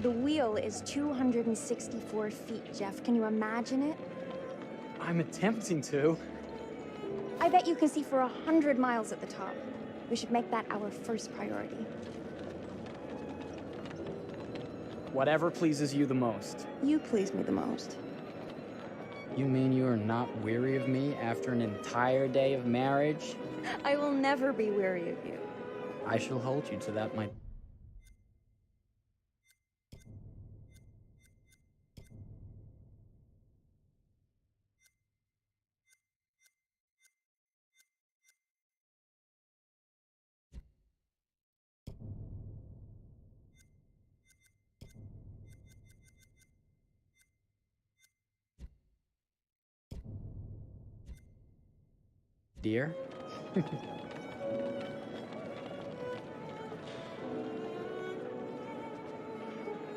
The wheel is 264 feet, Jeff. Can you imagine it? I'm attempting to. I bet you can see for 100 miles at the top. We should make that our first priority. Whatever pleases you the most. You please me the most. You mean you are not weary of me after an entire day of marriage? I will never be weary of you. I shall hold you to that, my... Dear? I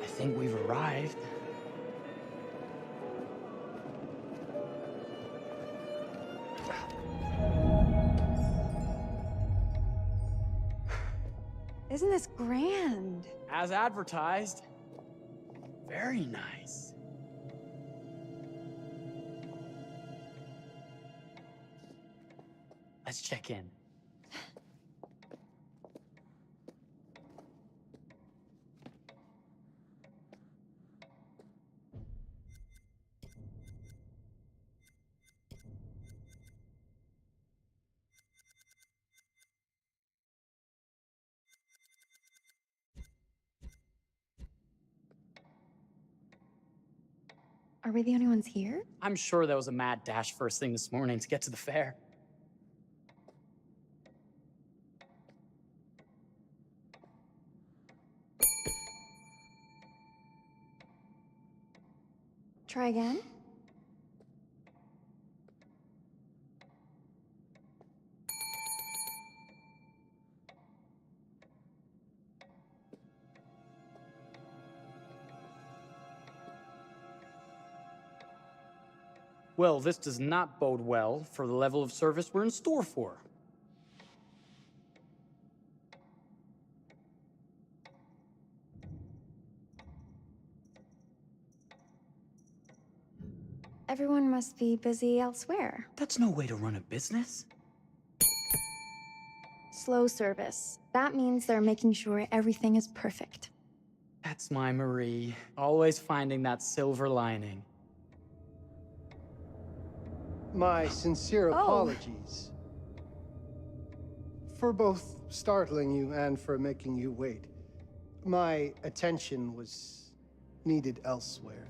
think we've arrived. Isn't this grand? As advertised. Very nice. Let's check in. Are we the only ones here? I'm sure there was a mad dash first thing this morning to get to the fair. Try again? Well, this does not bode well for the level of service we're in store for. Everyone must be busy elsewhere. That's no way to run a business. Slow service. That means they're making sure everything is perfect. That's my Marie, always finding that silver lining. My sincere apologies for both startling you and for making you wait. My attention was needed elsewhere.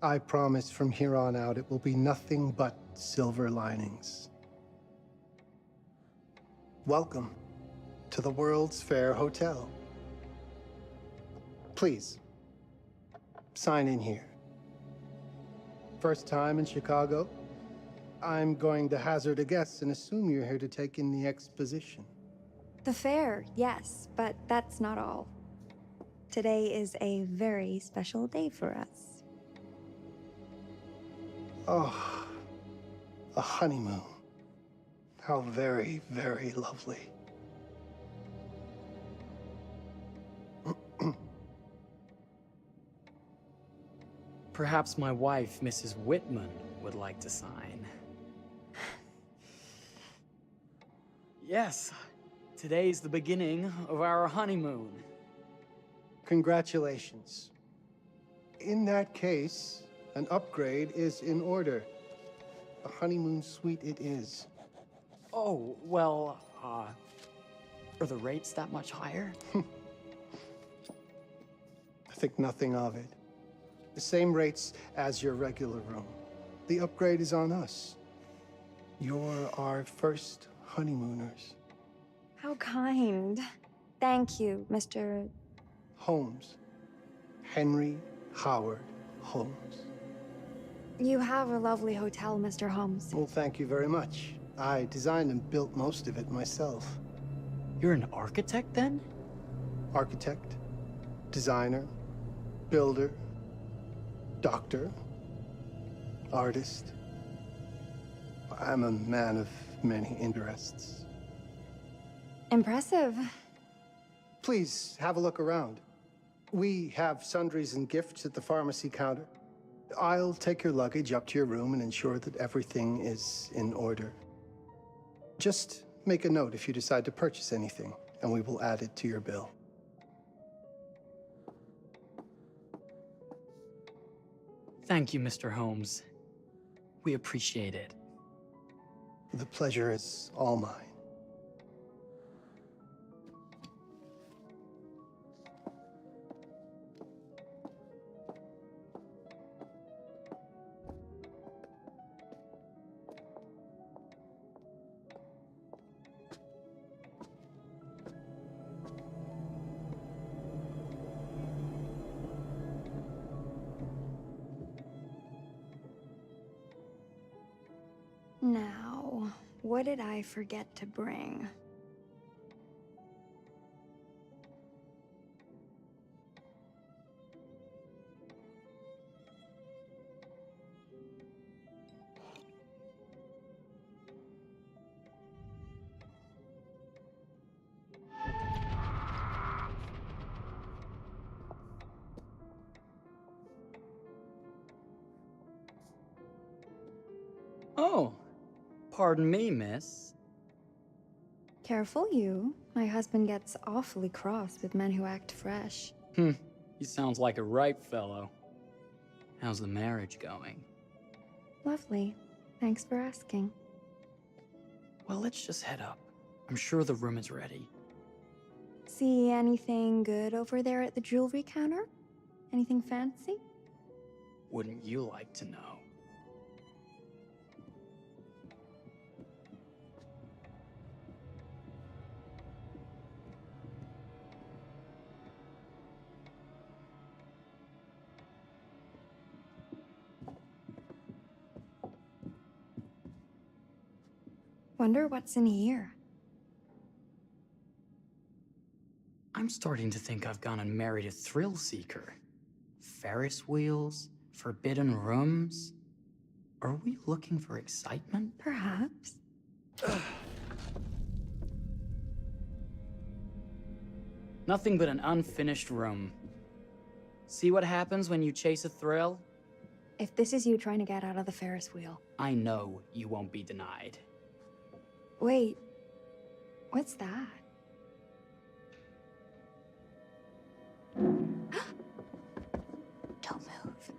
I promise from here on out it will be nothing but silver linings. Welcome to the World's Fair Hotel. Please. Sign in here. First time in Chicago? I'm going to hazard a guess and assume you're here to take in the exposition. The fair, yes, but that's not all. Today is a very special day for us. Oh, a honeymoon. How very, very lovely. Perhaps my wife, Mrs. Whitman, would like to sign. Yes, today's the beginning of our honeymoon. Congratulations. In that case, an upgrade is in order. A honeymoon suite it is. Oh, well, are the rates that much higher? I think nothing of it. The same rates as your regular room. The upgrade is on us. You're our first honeymooners. How kind. Thank you, Mr. Holmes. Henry Howard Holmes. You have a lovely hotel, Mr. Holmes. Well, thank you very much. I designed and built most of it myself. You're an architect, then? Architect, designer, builder, doctor, artist. I'm a man of many interests. Impressive. Please have a look around. We have sundries and gifts at the pharmacy counter. I'll take your luggage up to your room and ensure that everything is in order. Just make a note if you decide to purchase anything, and we will add it to your bill. Thank you, Mr. Holmes. We appreciate it. The pleasure is all mine. Now, what did I forget to bring? Oh, pardon me, miss. Careful you. My husband gets awfully cross with men who act fresh. He sounds like a ripe fellow. How's the marriage going? Lovely. Thanks for asking. Well, let's just head up. I'm sure the room is ready. See anything good over there at the jewelry counter? Anything fancy? Wouldn't you like to know? Wonder what's in here. I'm starting to think I've gone and married a thrill seeker. Ferris wheels, forbidden rooms. Are we looking for excitement? Perhaps. Nothing but an unfinished room. See what happens when you chase a thrill? If this is you trying to get out of the Ferris wheel. I know you won't be denied. Wait. What's that? Don't move.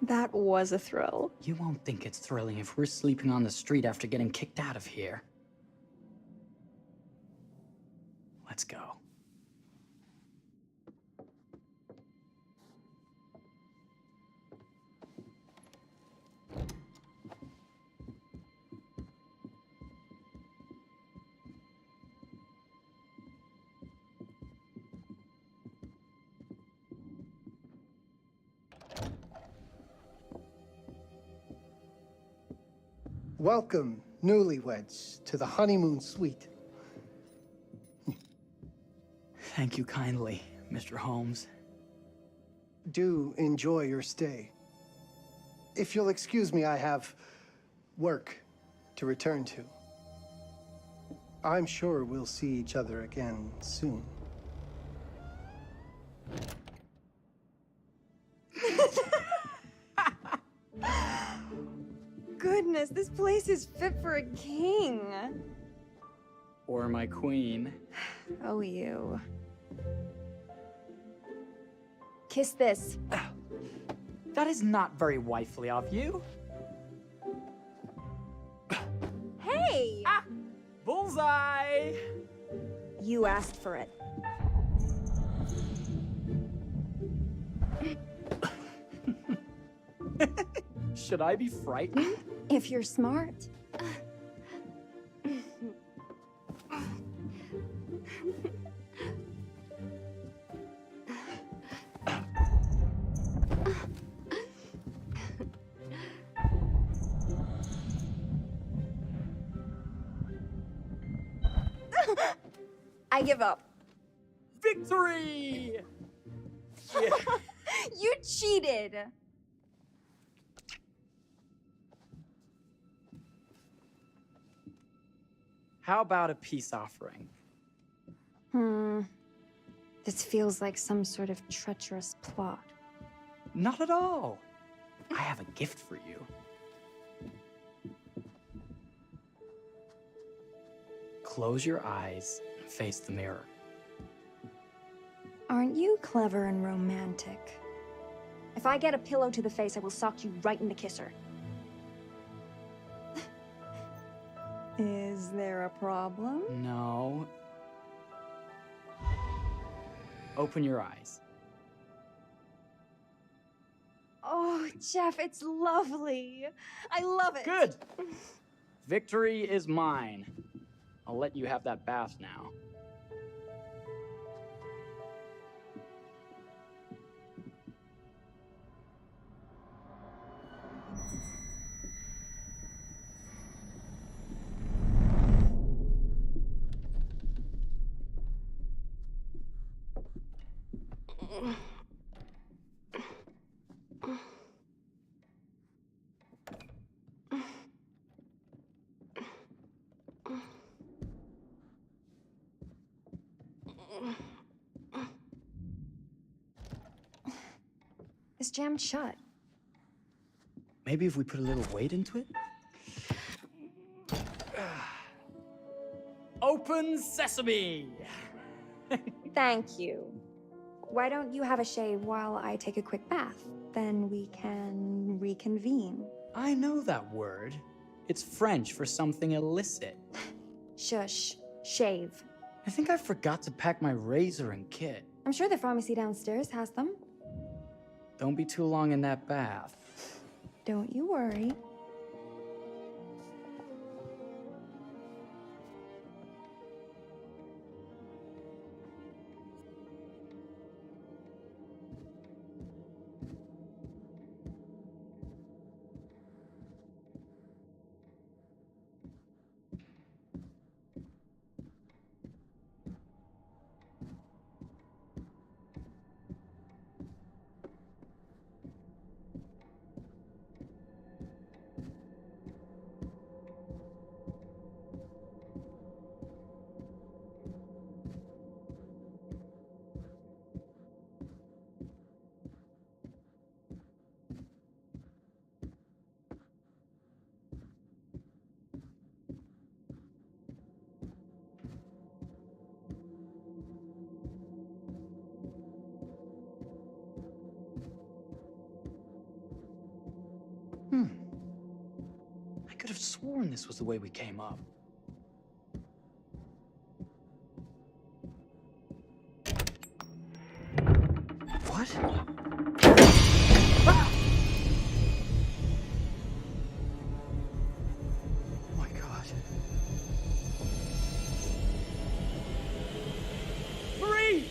That was a thrill. You won't think it's thrilling if we're sleeping on the street after getting kicked out of here. Let's go. Welcome, newlyweds, to the honeymoon suite. Thank you kindly, Mr. Holmes. Do enjoy your stay. If you'll excuse me, I have work to return to. I'm sure we'll see each other again soon. Goodness, this place is fit for a king. Or my queen. Oh, you. Kiss this. That is not very wifely of you. Hey! Bullseye! Bullseye! You asked for it. Should I be frightened? If you're smart. I give up. Victory! Yeah. You cheated! How about a peace offering? This feels like some sort of treacherous plot. Not at all. I have a gift for you. Close your eyes and face the mirror. Aren't you clever and romantic? If I get a pillow to the face, I will sock you right in the kisser. Is there a problem? No. Open your eyes. Oh, Jeff, it's lovely. I love it. Good! Victory is mine. I'll let you have that bath now. It's jammed shut. Maybe if we put a little weight into it? Open sesame! Thank you. Why don't you have a shave while I take a quick bath? Then we can reconvene. I know that word. It's French for something illicit. Shush. Shave. I think I forgot to pack my razor and kit. I'm sure the pharmacy downstairs has them. Don't be too long in that bath. Don't you worry. I could have sworn this was the way we came up. What? Ah! Oh my God. Marie!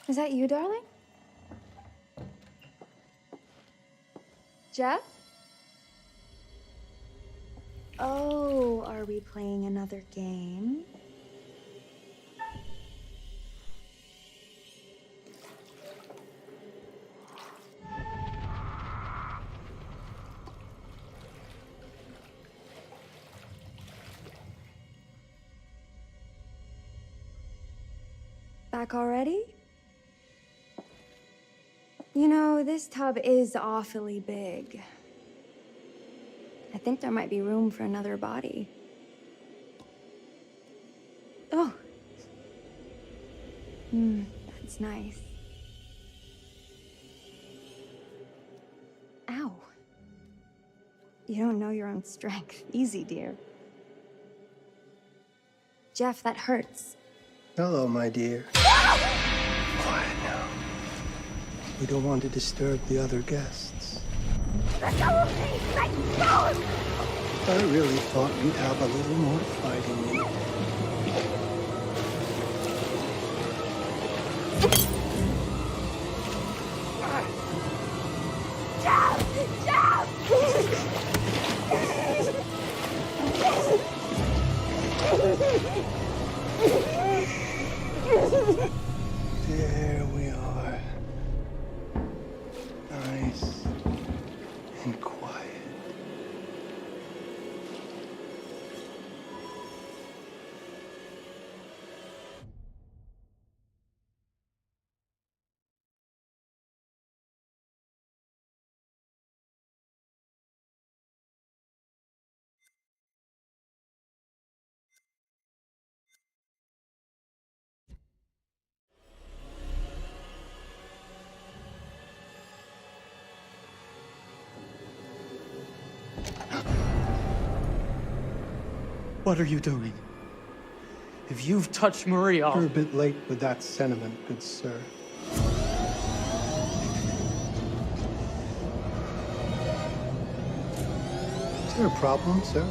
Is that you, darling? Jeff? Oh, are we playing another game? Back already? You know, this tub is awfully big. I think there might be room for another body. Oh. That's nice. Ow. You don't know your own strength. Easy, dear. Jeff, that hurts. Hello, my dear. Quiet now. We don't want to disturb the other guests. Let go of me! Let go! I really thought you'd have a little more fight in you. There we are. Nice and quiet. What are you doing? If you've touched Marie, I'll... You're a bit late with that sentiment, good sir. Is there a problem, sir?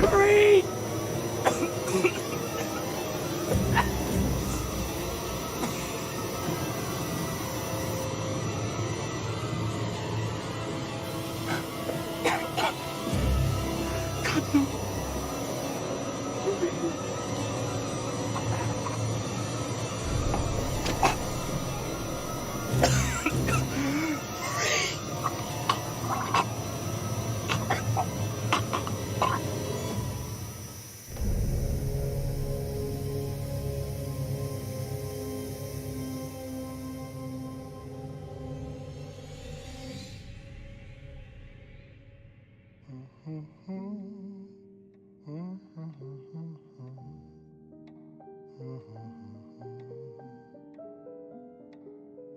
Marie! God, no.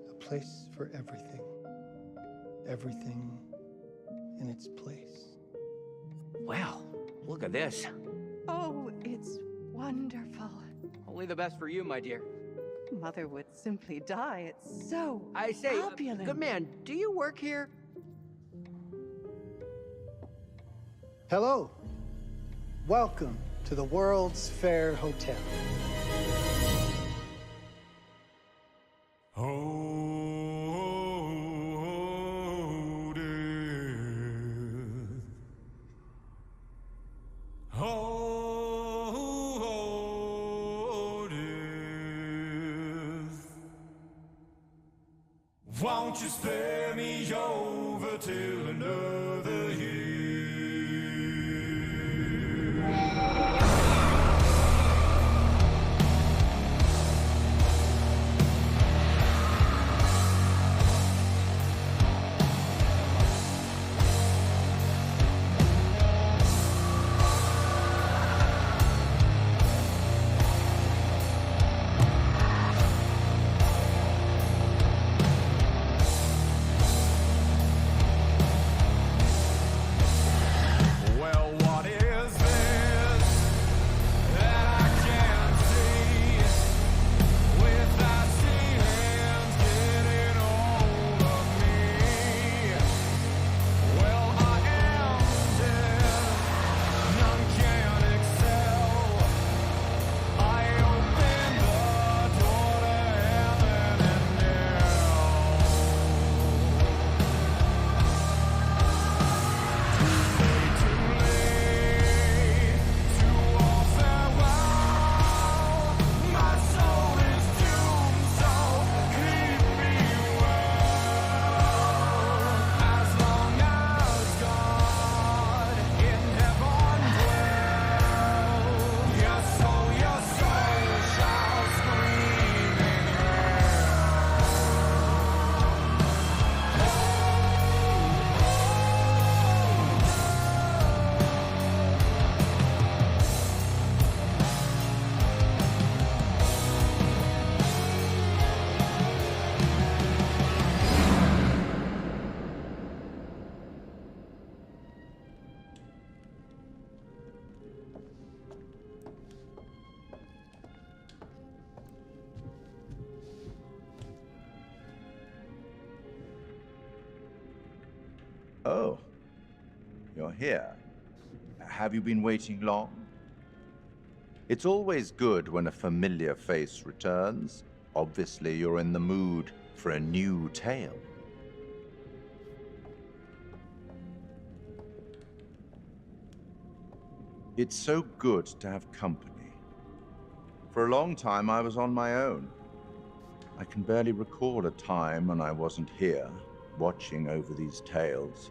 A place for everything. Everything in its place. Wow, look at this. Oh, it's wonderful. Only the best for you, my dear. Mother would simply die. It's so I say, opulent. good man, do you work here? Hello. Welcome to the World's Fair Hotel. Won't you spare me over till another year? you're here. Have you been waiting long? It's always good when a familiar face returns. Obviously, you're in the mood for a new tale. It's so good to have company. For a long time, I was on my own. I can barely recall a time when I wasn't here, watching over these tales.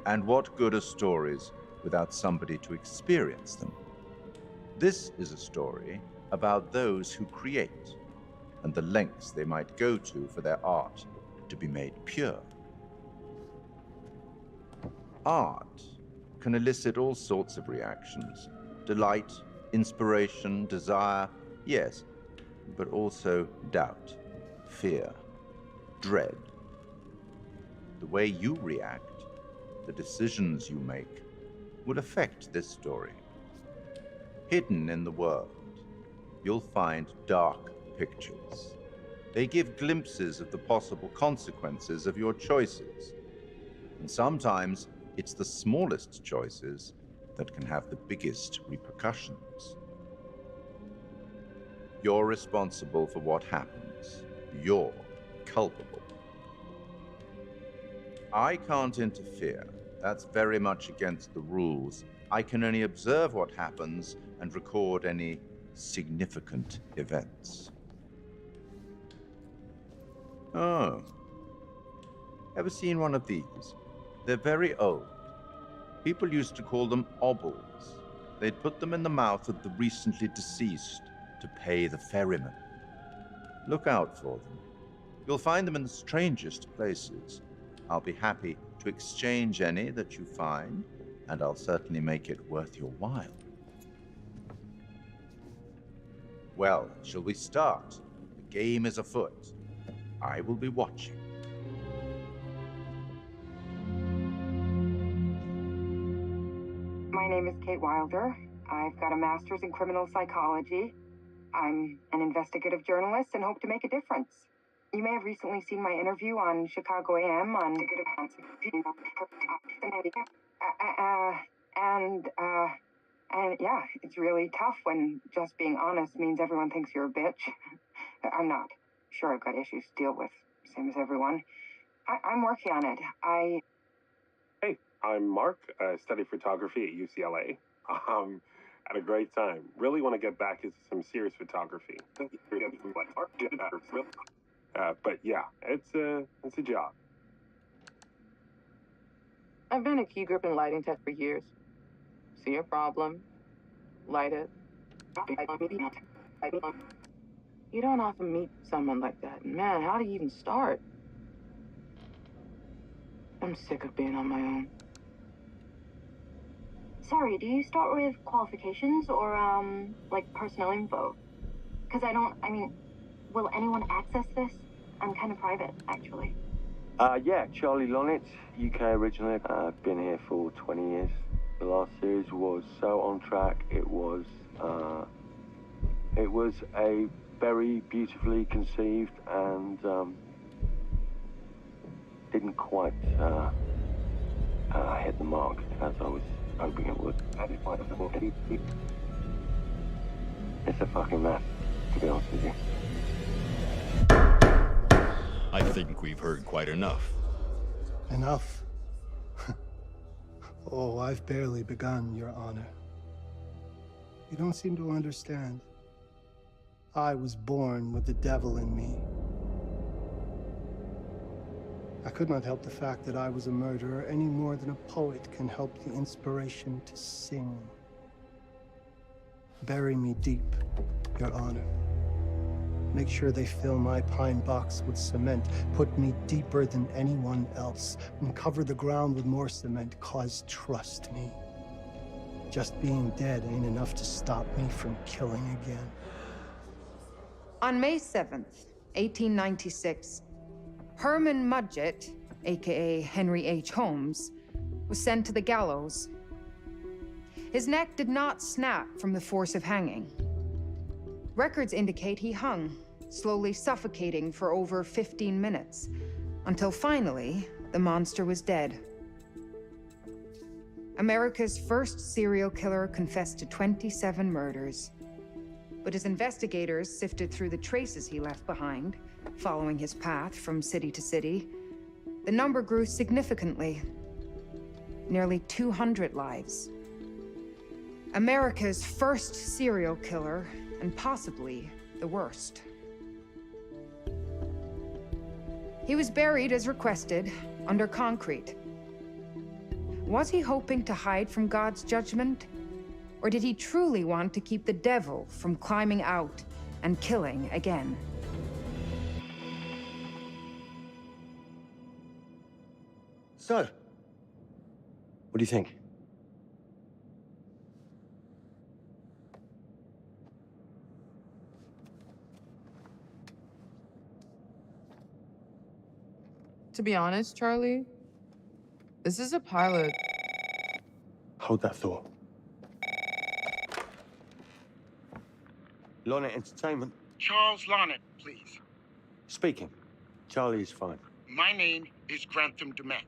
And what good are stories without somebody to experience them? This is a story about those who create, and the lengths they might go to for their art to be made pure. Art can elicit all sorts of reactions. Delight, inspiration, desire, yes, but also doubt, fear, dread. The way you react, the decisions you make, will affect this story. Hidden in the world, you'll find dark pictures. They give glimpses of the possible consequences of your choices. And sometimes it's the smallest choices that can have the biggest repercussions. You're responsible for what happens. You're culpable. I can't interfere. That's very much against the rules. I can only observe what happens and record any significant events. Oh. Ever seen one of these? They're very old. People used to call them obbles. They'd put them in the mouth of the recently deceased to pay the ferryman. Look out for them. You'll find them in the strangest places. I'll be happy to exchange any that you find, and I'll certainly make it worth your while. Well, shall we start? The game is afoot. I will be watching. My name is Kate Wilder. I've got a master's in criminal psychology. I'm an investigative journalist and hope to make a difference. You may have recently seen my interview on Chicago AM on and yeah, it's really tough when just being honest means everyone thinks you're a bitch. I'm not. Sure, I've got issues to deal with, same as everyone. I'm working on it. Hey, I'm Mark. I study photography at UCLA. Had a great time. Really want to get back into some serious photography. But yeah, it's a job. I've been a key grip and lighting tech for years. See a problem, light it. You don't often meet someone like that. Man, how do you even start? I'm sick of being on my own. Sorry, do you start with qualifications or, like personnel info? Because will anyone access this? I'm kind of private, actually. Yeah, Charlie Lonitz, UK originally. I've been here for 20 years. The last series was so on track. It was a very beautifully conceived and didn't quite hit the mark as I was hoping it would. It's a fucking mess, to be honest with you. I think we've heard quite enough. Enough? Oh, I've barely begun, Your Honor. You don't seem to understand. I was born with the devil in me. I could not help the fact that I was a murderer any more than a poet can help the inspiration to sing. Bury me deep, Your Honor. Make sure they fill my pine box with cement. Put me deeper than anyone else. And cover the ground with more cement, 'cause trust me, just being dead ain't enough to stop me from killing again. On May 7th, 1896, Herman Mudgett, aka Henry H. Holmes, was sent to the gallows. His neck did not snap from the force of hanging. Records indicate he hung, slowly suffocating for over 15 minutes, until finally, the monster was dead. America's first serial killer confessed to 27 murders. But as investigators sifted through the traces he left behind, following his path from city to city, the number grew significantly. Nearly 200 lives. America's first serial killer, and possibly the worst. He was buried as requested, under concrete. Was he hoping to hide from God's judgment? Or did he truly want to keep the devil from climbing out and killing again? So, what do you think? To be honest, Charlie, this is a pilot. Hold that thought. Lonnet Entertainment. Charles Lonnet, please. Speaking. Charlie is fine. My name is Grantham Dumet.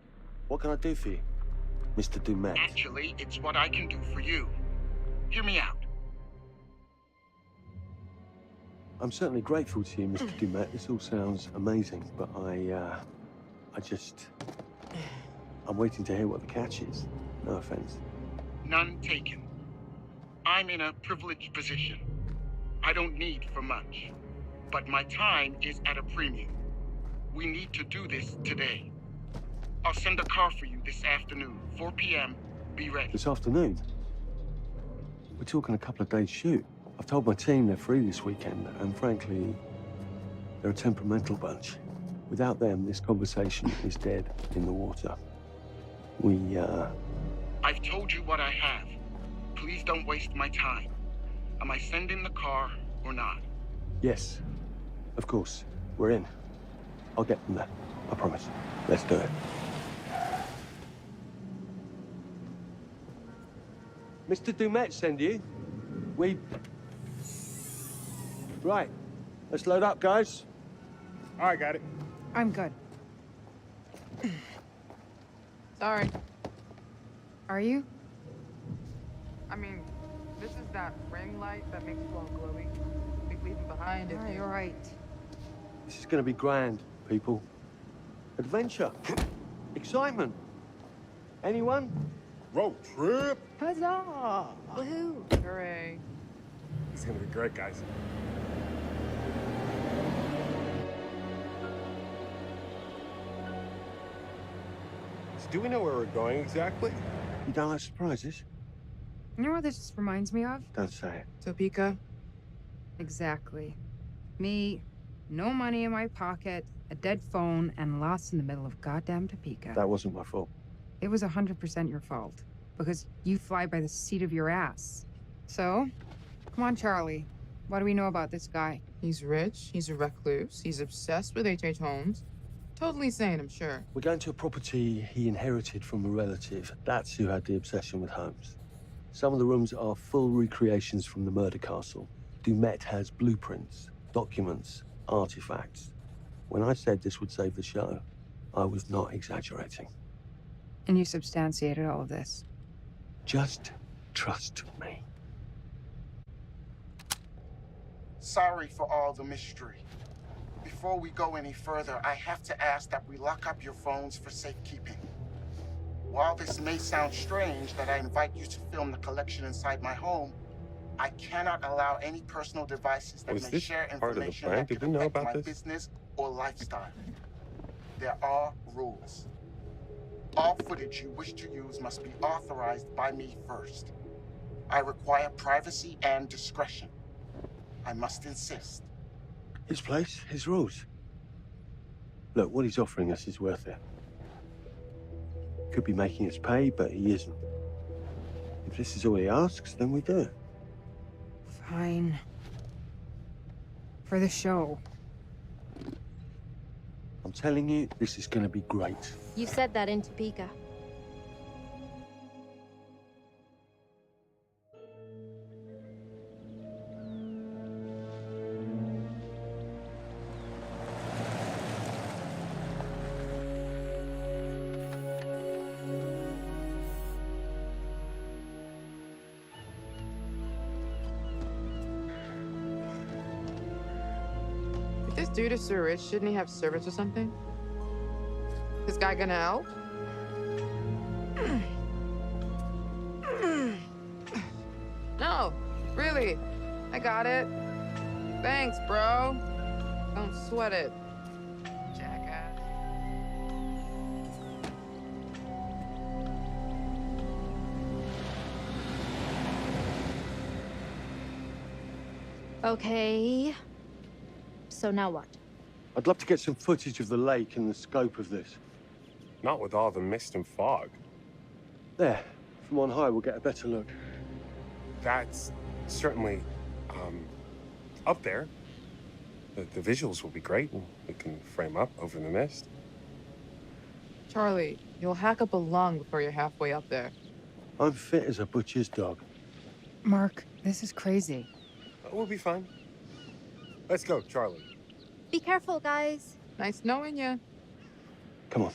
What can I do for you, Mr. Dumet? Actually, it's what I can do for you. Hear me out. I'm certainly grateful to you, Mr. Dumet. This all sounds amazing, but I'm waiting to hear what the catch is. No offense. None taken. I'm in a privileged position. I don't need for much, but my time is at a premium. We need to do this today. I'll send a car for you this afternoon, 4 p.m. Be ready. This afternoon? We're talking a couple of days shoot. I've told my team they're free this weekend, and frankly, they're a temperamental bunch. Without them, this conversation is dead in the water. I've told you what I have. Please don't waste my time. Am I sending the car or not? Yes, of course. We're in. I'll get them there. I promise. Let's do it. Mr. Dumet send you? Right. Let's load up, guys. All right, got it. I'm good. Sorry. Are you? I mean, this is that ring light that makes you all glowy. We leave it behind if you... All right. This is gonna be grand, people. Adventure. Excitement. Anyone? Road trip. Huzzah! Woohoo! Hooray. It's gonna be great, guys. So do we know where we're going exactly? You don't like surprises? You know what this just reminds me of? Don't say it. Topeka? Exactly. Me, no money in my pocket, a dead phone, and lost in the middle of goddamn Topeka. That wasn't my fault. It was 100% your fault. Because you fly by the seat of your ass. So, come on, Charlie. What do we know about this guy? He's rich, he's a recluse, he's obsessed with H.H. Holmes. Totally sane, I'm sure. We're going to a property he inherited from a relative. That's who had the obsession with Holmes. Some of the rooms are full recreations from the murder castle. Dumet has blueprints, documents, artifacts. When I said this would save the show, I was not exaggerating. And you substantiated all of this? Just trust me. Sorry for all the mystery. Before we go any further, I have to ask that we lock up your phones for safekeeping. While this may sound strange that I invite you to film the collection inside my home, I cannot allow any personal devices that Was may this share part of the information plan? that Did could we know affect about my this? business or lifestyle. There are rules. All footage you wish to use must be authorized by me first. I require privacy and discretion. I must insist. His place, his rules. Look, what he's offering us is worth it. Could be making us pay, but he isn't. If this is all he asks, then we do it. Fine. For the show. I'm telling you, this is gonna be great. You said that in Topeka. dude is so rich, shouldn't he have servants or something? This guy gonna help? No, really. I got it. Thanks, bro. Don't sweat it. Jackass. Okay. So now what? I'd love to get some footage of the lake and the scope of this. Not with all the mist and fog. There. From on high, we'll get a better look. That's certainly, up there. The visuals will be great. We can frame up over the mist. Charlie, you'll hack up a lung before you're halfway up there. I'm fit as a butcher's dog. Mark, this is crazy. We'll be fine. Let's go, Charlie. Be careful, guys. Nice knowing you. Come on.